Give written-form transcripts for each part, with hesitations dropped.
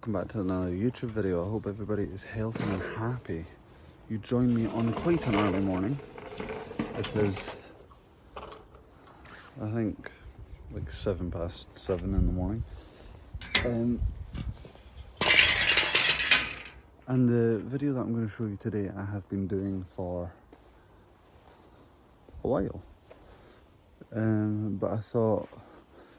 Welcome back to another YouTube video. I hope everybody is healthy and happy. You join me on quite an early morning. It is, I think, like 7:07 in the morning. And the video that I'm going to show you today, I have been doing for a while. But I thought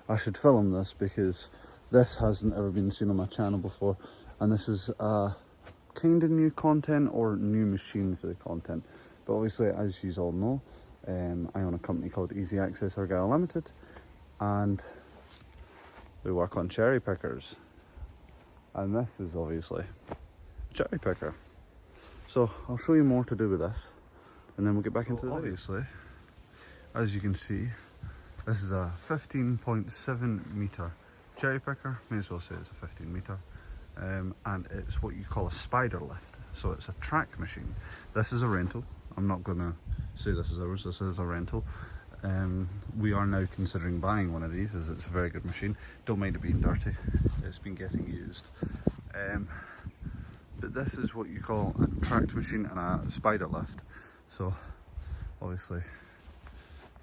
I should film this because this hasn't ever been seen on my channel before, and this is a kind of new content or new machine for the content. But obviously, as you all know, I own a company called Easy Access Argyle Limited, and we work on cherry pickers. And this is obviously a cherry picker. So I'll show you more to do with this, and then we'll get back into the video. Obviously, as you can see, this is a 15.7 meter cherry picker. May as well say it's a 15 meter, and it's what you call a spider lift. So it's a track machine. This is a rental. I'm not gonna say this is ours. This is a rental. We are now considering buying one of these, as it's a very good machine. Don't mind it being dirty. It's been getting used. But this is what you call a tracked machine and a spider lift. So obviously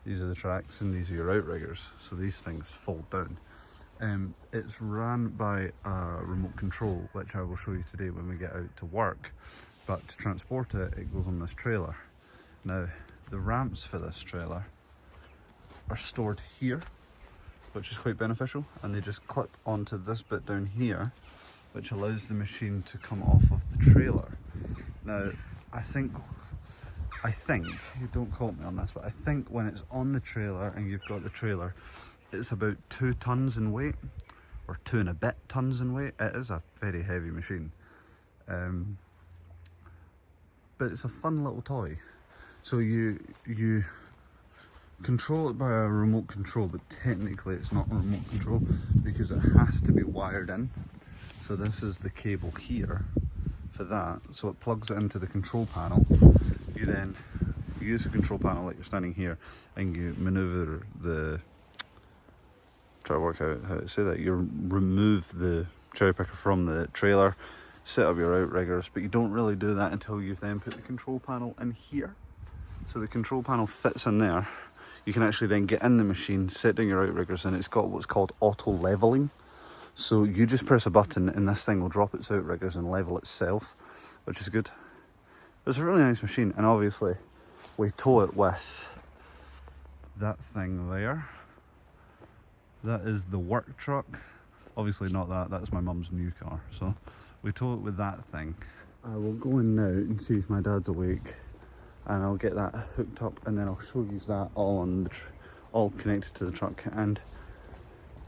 these are the tracks and these are your outriggers. So these things fold down. It's run by a remote control, which I will show you today when we get out to work. But to transport it, it goes on this trailer. Now, the ramps for this trailer are stored here, which is quite beneficial, and they just clip onto this bit down here, which allows the machine to come off of the trailer. Now, I think, don't quote me on this, but I think when it's on the trailer and you've got the trailer, it's about 2 tons in weight, or 2 and a bit tons in weight. It is a very heavy machine, but it's a fun little toy. So you control it by a remote control, but technically it's not a remote control because it has to be wired in. So this is the cable here for that. So it plugs it into the control panel. You then use the control panel like you're standing here, and you maneuver the, try to work out how to say that, you remove the cherry picker from the trailer, set up your outriggers, but you don't really do that until you've then put the control panel in here. So the control panel fits in there. You can actually then get in the machine, set down your outriggers, and it's got what's called auto leveling. So you just press a button and this thing will drop its outriggers and level itself, which is good. It's a really nice machine, and obviously we tow it with that thing there. That is the work truck. Obviously not that, that's my mum's new car. So we tow it with that thing. I will go in now and see if my dad's awake, and I'll get that hooked up, and then I'll show you that all on the all connected to the truck and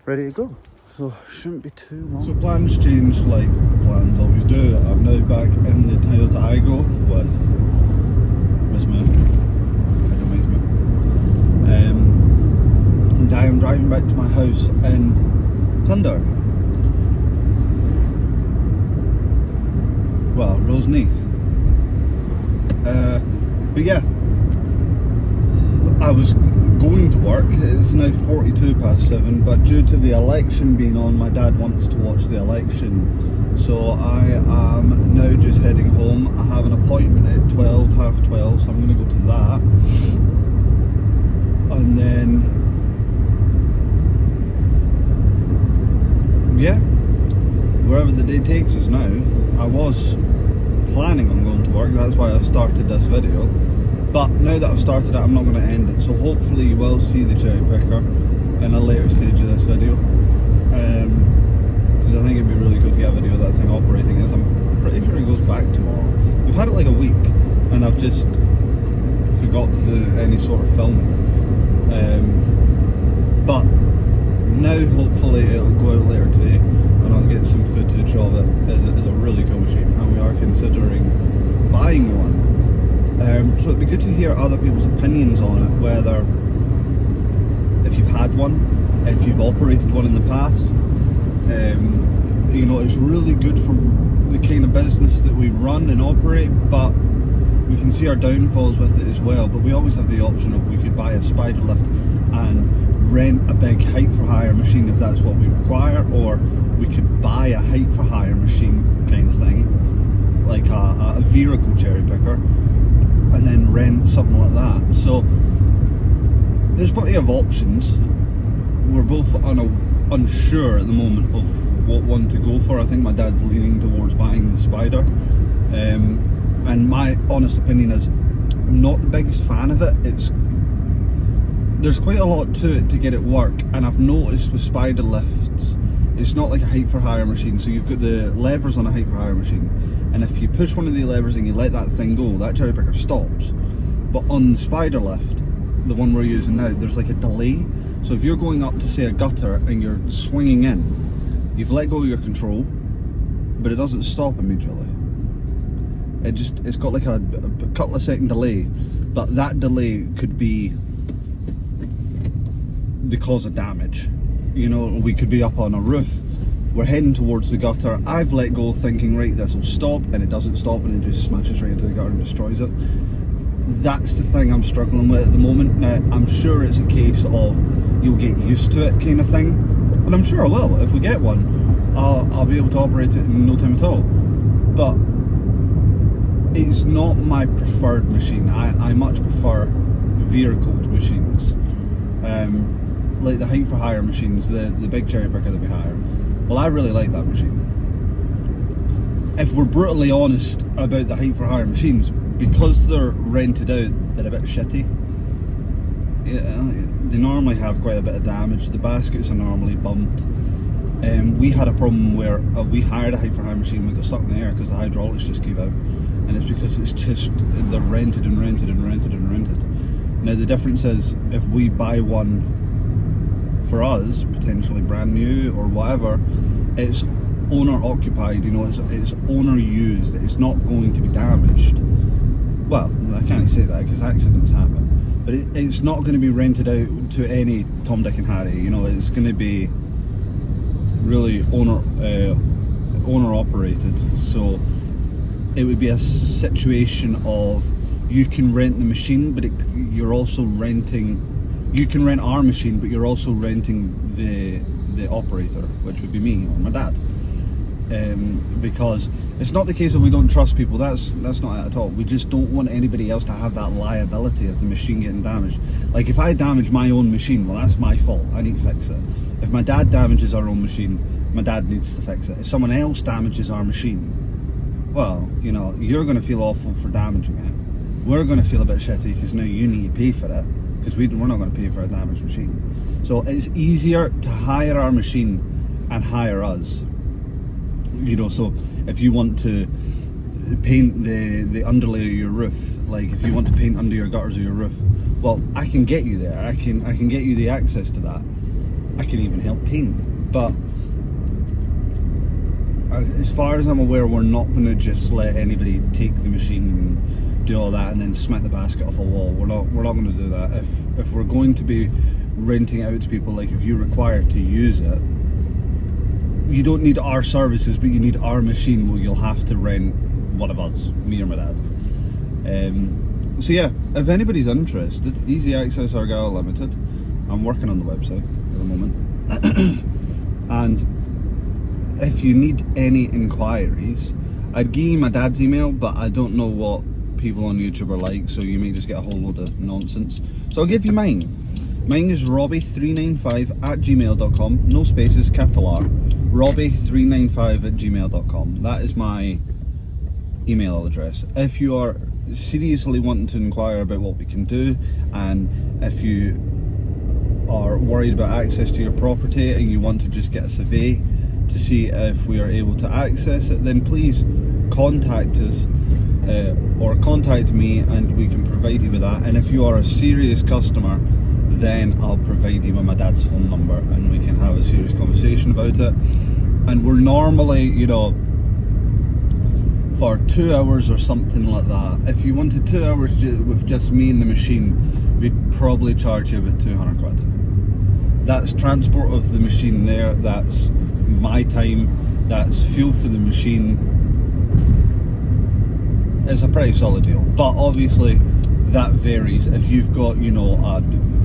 ready to go. So shouldn't be too long. So plans change like plans always do. I'm now back in the Toyota Aygo with Miss Moo. And I am driving back to my house in Thunder. Well, Roseneath. But yeah, I was going to work. It's now 7:42, but due to the election being on, my dad wants to watch the election. So I am now just heading home. I have an appointment at 12, half 12, so I'm going to go to that. And then, yeah, wherever the day takes us now. I was planning on going to work, that's why I started this video. But now that I've started it, I'm not going to end it. So hopefully you will see the cherry picker in a later stage of this video. Because I think it'd be really good to get a video of that thing operating, as I'm pretty sure it goes back tomorrow. We've had it like a week, and I've just forgot to do any sort of filming. But now hopefully it'll go out later today, and I'll get some footage of it. It's a really cool machine, and we are considering buying one. So it'd be good to hear other people's opinions on it, whether if you've had one, if you've operated one in the past. You know, it's really good for the kind of business that we run and operate, but we can see our downfalls with it as well. But we always have the option of, we could buy a spider lift and rent a big height for hire machine if that's what we require, or we could buy a height for hire machine kind of thing, like a vehicle cherry picker, and then rent something like that. So there's plenty of options. We're both unsure at the moment of what one to go for. I think my dad's leaning towards buying the Spider, and my honest opinion is I'm not the biggest fan of it. There's quite a lot to it to get it work, and I've noticed with Spider lifts, it's not like a height for hire machine. So you've got the levers on a height for hire machine, and if you push one of the levers and you let that thing go, that cherry picker stops. But on the Spider lift, the one we're using now, there's like a delay. So if you're going up to say a gutter and you're swinging in, you've let go of your control, but it doesn't stop immediately. It's got like a couple of second delay, but that delay could be the cause of damage. You know, we could be up on a roof, we're heading towards the gutter, I've let go thinking, right, this will stop, and it doesn't stop, and it just smashes right into the gutter and destroys it. That's the thing I'm struggling with at the moment. Now, I'm sure it's a case of you'll get used to it kind of thing, and I'm sure I will. If we get one, I'll be able to operate it in no time at all. But it's not my preferred machine. I much prefer vehicle machines. Like the height for hire machines, the big cherry picker that we hire. Well, I really like that machine. If we're brutally honest about the height for hire machines, because they're rented out, they're a bit shitty. Yeah, they normally have quite a bit of damage. The baskets are normally bumped. We had a problem where we hired a height for hire machine, we got stuck in the air because the hydraulics just gave out, and it's because it's just, they're rented and rented and rented and rented. Now the difference is, if we buy one for us, potentially brand new or whatever, it's owner occupied, you know, it's owner used, it's not going to be damaged. Well, I can't say that because accidents happen, but it's not going to be rented out to any Tom, Dick and Harry, you know, it's going to be really owner operated. So it would be a situation of, you can rent the machine, but you're also renting, you can rent our machine, but you're also renting the operator, which would be me or my dad. Because it's not the case of we don't trust people, that's not it at all. We just don't want anybody else to have that liability of the machine getting damaged. Like if I damage my own machine, well, that's my fault, I need to fix it. If my dad damages our own machine, my dad needs to fix it. If someone else damages our machine, well, you know, you're going to feel awful for damaging it. We're going to feel a bit shitty because now you need to pay for it, because we're not going to pay for a damaged machine. So it's easier to hire our machine and hire us. You know, so if you want to paint the underlay of your roof, like if you want to paint under your gutters of your roof, well, I can get you there. I can get you the access to that. I can even help paint. But as far as I'm aware, we're not going to just let anybody take the machine and do all that and then smack the basket off a wall. We're not going to do that. If we're going to be renting it out to people, like if you're required to use it, you don't need our services, but you need our machine. Well, you'll have to rent one of us, me or my dad. So yeah, if anybody's interested, Easy Access Argyll Limited. I'm working on the website at the moment. And if you need any inquiries, I'd give you my dad's email, but I don't know what people on YouTube are like, so you may just get a whole load of nonsense. So I'll give you mine. Mine is robbie395@gmail.com, no spaces, capital R. robbie395@gmail.com. That is my email address. If you are seriously wanting to inquire about what we can do, and if you are worried about access to your property and you want to just get a survey to see if we are able to access it, then please contact us or contact me and we can provide you with that. And if you are a serious customer, then I'll provide you with my dad's phone number and we can have a serious conversation about it. And we're normally, you know, for 2 hours or something like that, if you wanted 2 hours with just me and the machine, we'd probably charge you about 200 quid. That's transport of the machine there, that's my time, that's fuel for the machine. It's a pretty solid deal, but obviously that varies. If you've got, you know, a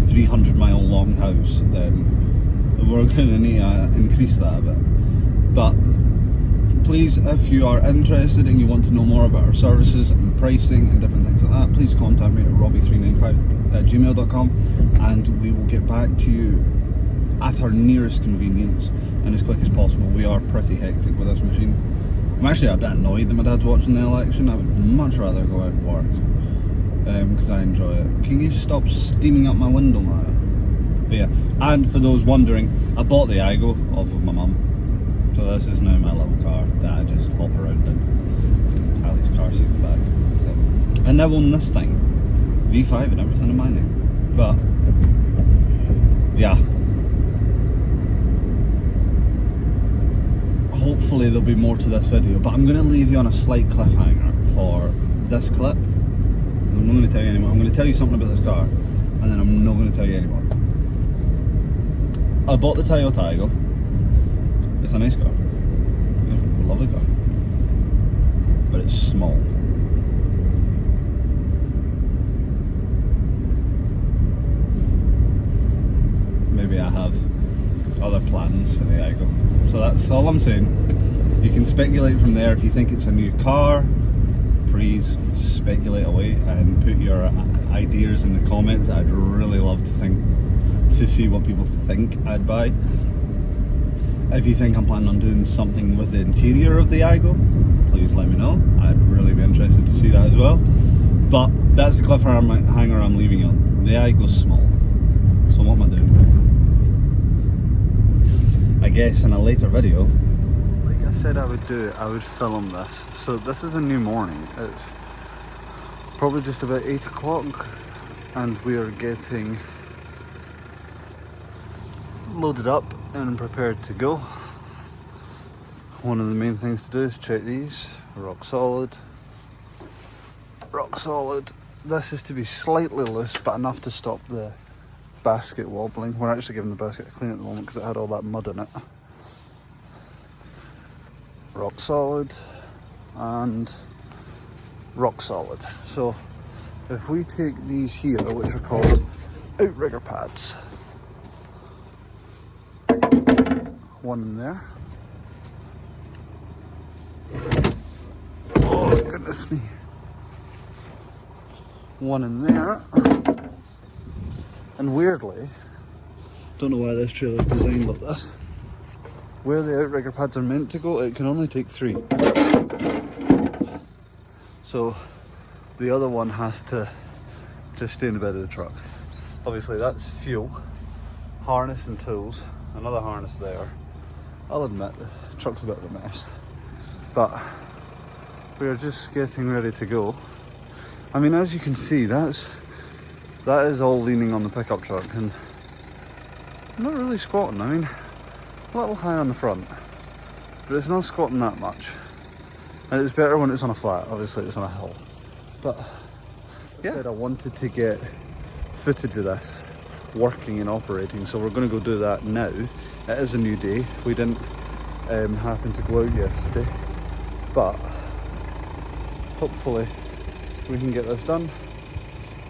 300 mile long house, then we're going to need to increase that a bit. But please, if you are interested and you want to know more about our services and pricing and different things like that, please contact me at robbie395@gmail.com, and we will get back to you at our nearest convenience and as quick as possible. We are pretty hectic with this machine. I'm actually a bit annoyed that my dad's watching the election. I would much rather go out and work, because I enjoy it. Can you stop steaming up my window, Maya? But yeah, and for those wondering, I bought the Igo off of my mum. So this is now my little car that I just hop around in. Tally's car seat in the back. So, and now on this thing, V5 and everything in my name. But yeah, hopefully there'll be more to this video. But I'm going to leave you on a slight cliffhanger for this clip. I'm not going to tell you anymore. I'm going to tell you something about this car, and then I'm not going to tell you anymore. I bought the Toyota Aygo. It's a nice car. It's a lovely car. But it's small. Maybe I have other plans for the Aygo. So that's all I'm saying. You can speculate from there. If you think it's a new car, please speculate away and put your ideas in the comments. I'd really love to see what people think I'd buy. If you think I'm planning on doing something with the interior of the Aygo, please let me know. I'd really be interested to see that as well. But that's the cliffhanger I'm leaving you on. The Aygo's small. So what am I doing? I guess in a later video, like I said I would do, I would film this. So this is a new morning. It's probably just about 8 o'clock and we are getting loaded up and prepared to go. One of the main things to do is check these. Rock solid. Rock solid. This is to be slightly loose but enough to stop the basket wobbling. We're actually giving the basket a clean at the moment because it had all that mud in it. Rock solid and rock solid. So if we take these here, which are called outrigger pads, one in there. Oh goodness me. One in there. And weirdly, don't know why this trailer's designed like this, where the outrigger pads are meant to go, it can only take 3. So the other one has to just stay in the bed of the truck. Obviously that's fuel, harness and tools, another harness there. I'll admit the truck's a bit of a mess, but we're just getting ready to go. I mean, as you can see, that is all leaning on the pickup truck and I'm not really squatting. I mean, a little high on the front, but it's not squatting that much. And it's better when it's on a flat, obviously it's on a hill. But yeah, I said I wanted to get footage of this working and operating, so we're going to go do that now. It is a new day. We didn't happen to go out yesterday, but hopefully we can get this done.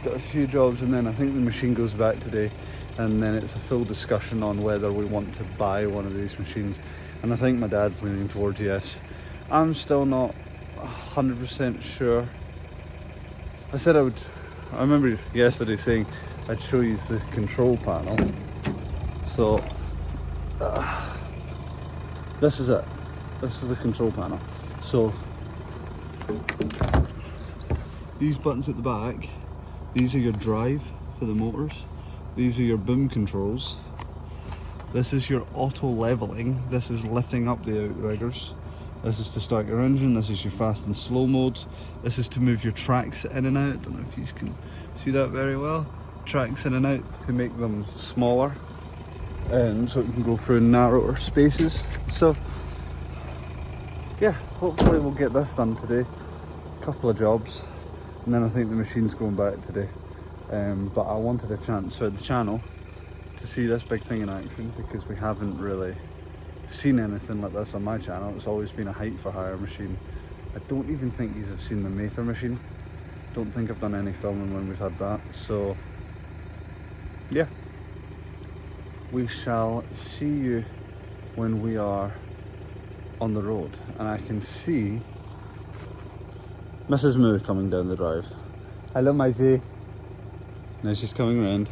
Got a few jobs and then I think the machine goes back today, and then it's a full discussion on whether we want to buy one of these machines, and I think my dad's leaning towards yes. I'm still not 100% sure. I said I remember yesterday saying I'd show you the control panel. So this is it. This is the control panel. So these buttons at the back, these are your drive for the motors. These are your boom controls. This is your auto leveling. This is lifting up the outriggers. This is to start your engine. This is your fast and slow modes. This is to move your tracks in and out. I don't know if you can see that very well. Tracks in and out to make them smaller, and so it can go through narrower spaces. So yeah, hopefully we'll get this done today. A couple of jobs, and then I think the machine's going back today. But I wanted a chance for the channel to see this big thing in action, because we haven't really seen anything like this on my channel. It's always been a height for hire machine. I don't even think you have seen the Mather machine. Don't think I've done any filming when we've had that. So yeah, we shall see you when we are on the road, and I can see Mrs. Moo coming down the drive. Hello, Maisie. Now she's coming round.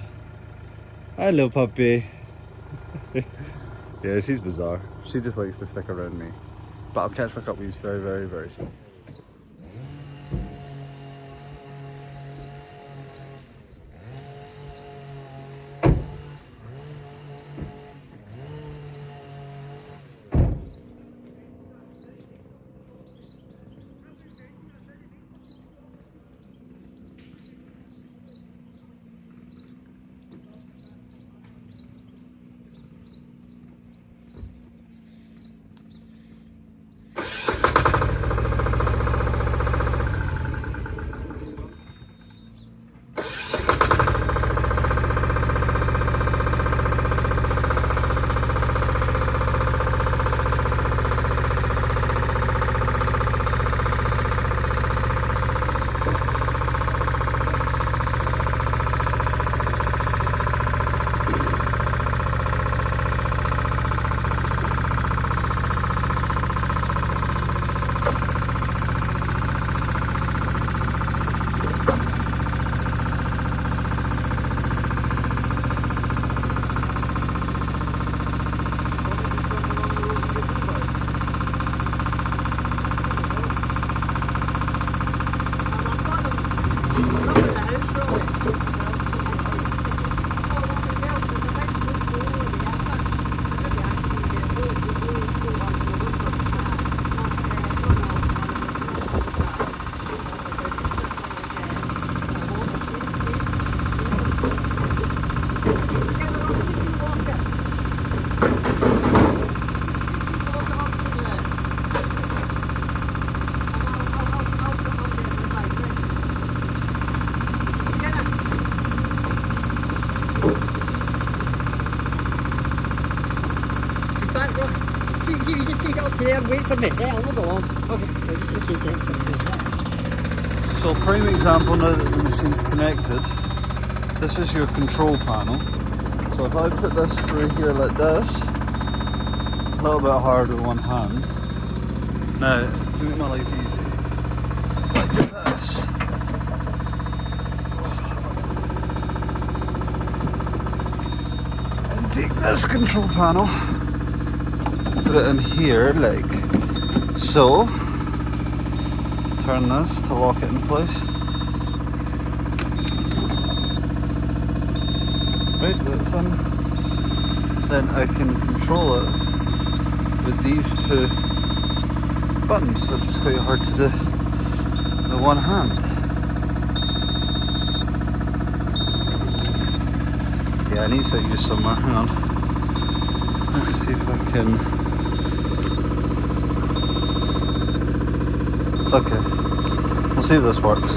Hello, puppy. Yeah, she's bizarre. She just likes to stick around me. But I'll catch back up with you very, very, very soon. You just take it up there and wait for me. Yeah, I'll not go long. Okay, I'll just change the next. So prime example, now that the machine's connected, this is your control panel. So if I put this through here like this, a little bit hard with one hand. Now, to make my life easy, like this. And take this control panel, put it in here like so. Turn this to lock it in place. Right, that's in. Then I can control it with these two buttons, which is quite hard to do with one hand. Yeah, I need to use somewhere. Hang on. Let me see if I can. Okay, we'll see if this works.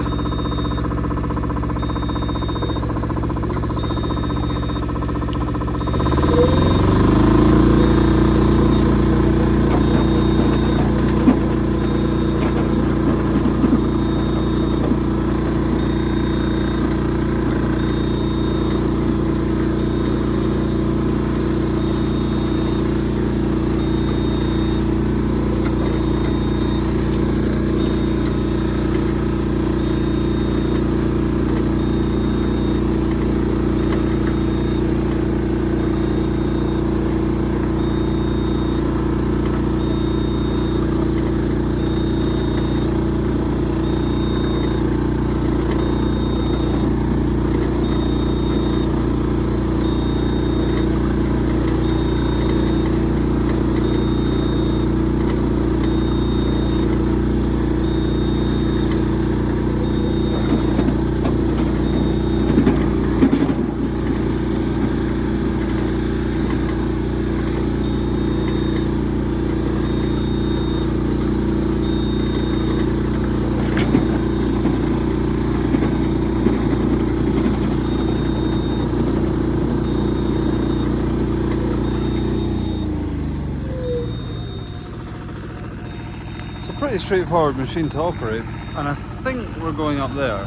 Pretty straightforward machine to operate, and I think we're going up there,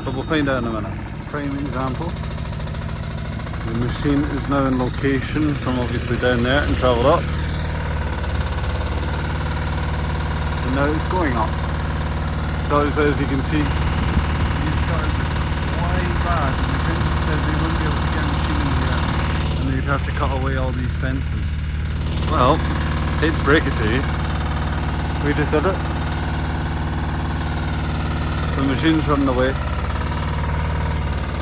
but we'll find out in a minute. Prime example, the machine is now in location from obviously down there and travelled up. now it's going up. So as you can see, these cars are quite bad. And the fence said they wouldn't be able to get a machine in here, and they'd have to cut away all these fences. Well, hate to break it to you, we just did it. So the machine's running away.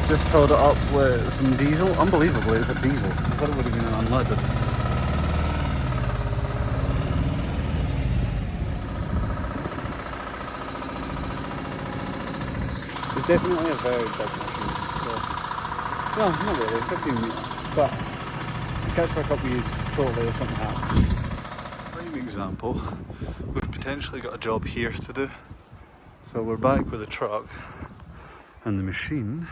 Just filled it up with some diesel. Unbelievably, it's a diesel. I thought it would have been an unleaded. It's definitely a very big machine. So, no, not really, 15 metre. But I'll catch back up with you shortly if something happens. Prime example, we've potentially got a job here to do. So we're back with the truck and the machine,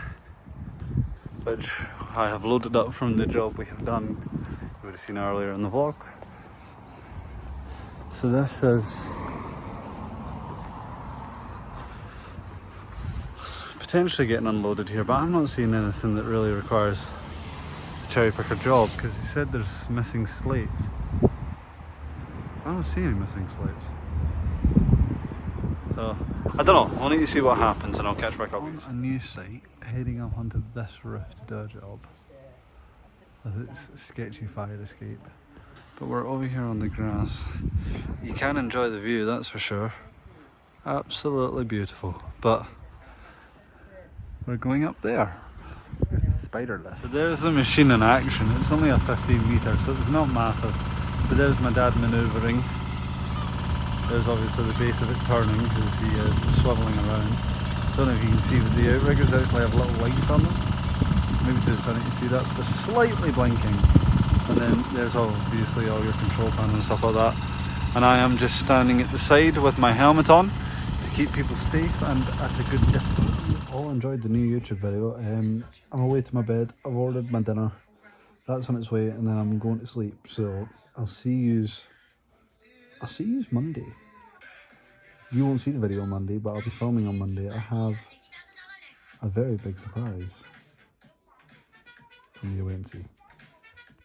which I have loaded up from the job we have done. You would have seen earlier in the vlog. So this is potentially getting unloaded here, but I'm not seeing anything that really requires a cherry picker job, because he said there's missing slates. I don't see any missing slates. So, I don't know, I'll need to see what happens and I'll catch back up. On a new site, heading up onto this roof to do a job. It's a sketchy fire escape. But we're over here on the grass. You can enjoy the view, that's for sure. Absolutely beautiful. But we're going up there. Spider lift. So there's the machine in action. It's only a 15 metre, so it's not massive. But there's my dad manoeuvring. There's obviously the base of it turning because he is swivelling around. Don't know if you can see, but the outriggers actually have little lights on them. Maybe to the sun you can see that. They're slightly blinking. And then there's obviously all your control panel and stuff like that. And I am just standing at the side with my helmet on to keep people safe and at a good distance. All enjoyed the new YouTube video. I'm away to my bed. I've ordered my dinner. That's on its way, and then I'm going to sleep. So I'll see yous Monday. You won't see the video on Monday, but I'll be filming on Monday. I have a very big surprise. You wait and see.